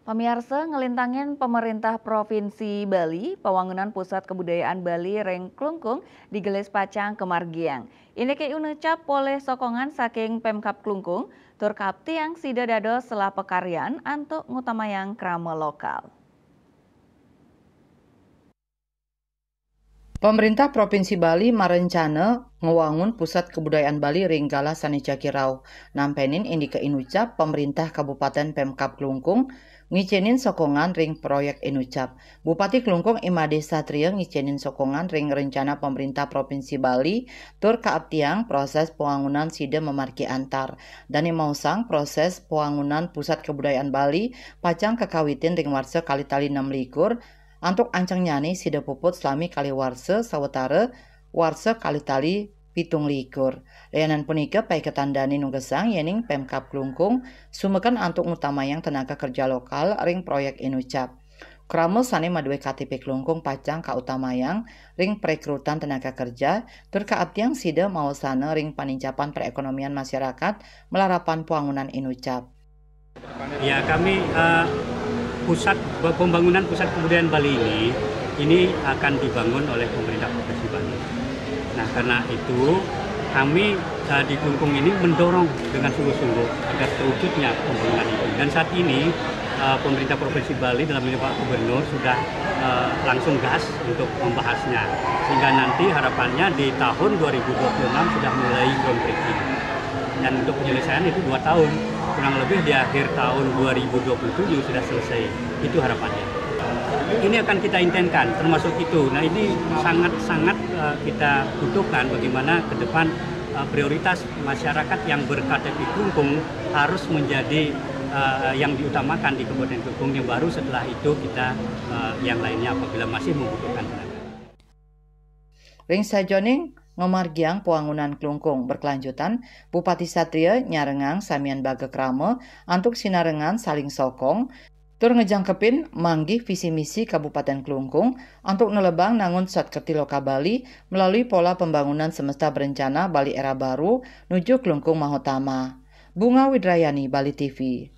Pamirsa ngelintangin pemerintah Provinsi Bali, pembangunan Pusat Kebudayaan Bali Reng Klungkung di Gelis Pacang Kemargiang. Ini ke unecap oleh sokongan saking Pemkab Klungkung, tur kaptiang sida dados selah pekaryan antuk ngutamayang krama lokal. Pemerintah Provinsi Bali merencana ngewangun Pusat Kebudayaan Bali Ringgala Sanica Kirau. Nampenin indika inucap pemerintah Kabupaten Pemkab Klungkung ngicenin sokongan ring proyek inucap. Bupati Klungkung Imade Satria ngicenin sokongan ring rencana pemerintah Provinsi Bali tur kaaptiang proses pembangunan sida memarki antar. Dani mausang proses pembangunan Pusat Kebudayaan Bali pacang kekawitin ring warsa kali-tali 6 likur antuk ancang nyani sida puput selami kali warsa sawetara warsa kali tali 7 likur. Layanan punika pai ketandani nunggesang yening Pemkab Klungkung sumekan antuk ngutamayang tenaga kerja lokal ring proyek inucap. Krama sane maduwe KTP Klungkung pacang kautamayang ring perekrutan tenaga kerja tur kaaptiang sida maosana ring panincapan perekonomian masyarakat melarapan pembangunan inucap. Ya, kami pembangunan Pusat Kebudayaan Bali ini akan dibangun oleh pemerintah Provinsi Bali. Nah, karena itu kami di Klungkung ini mendorong dengan sungguh-sungguh agar terwujudnya pembangunan itu. Dan saat ini pemerintah Provinsi Bali dalam ini Pak Gubernur sudah langsung gas untuk membahasnya. Sehingga nanti harapannya di tahun 2026 sudah mulai groundbreaking. Dan untuk penyelesaian itu 2 tahun. Kurang lebih di akhir tahun 2027 sudah selesai. Itu harapannya. Ini akan kita intenskan termasuk itu. Nah, ini sangat-sangat kita butuhkan bagaimana ke depan prioritas masyarakat yang ber-KTP Klungkung harus menjadi yang diutamakan di Kabupaten Klungkung, yang baru setelah itu kita yang lainnya apabila masih membutuhkan tenaga. Ring sajoning ngomargiang pembangunan Klungkung berkelanjutan, Bupati Satria nyarengang samian bage krama antuk sinarengan saling sokong, tur ngejangkepin manggih visi misi Kabupaten Klungkung antuk nelebang nangun Satkerti Loka Bali melalui pola pembangunan semesta berencana Bali Era Baru nuju Klungkung Mahotama. Bunga Widrayani, Bali TV.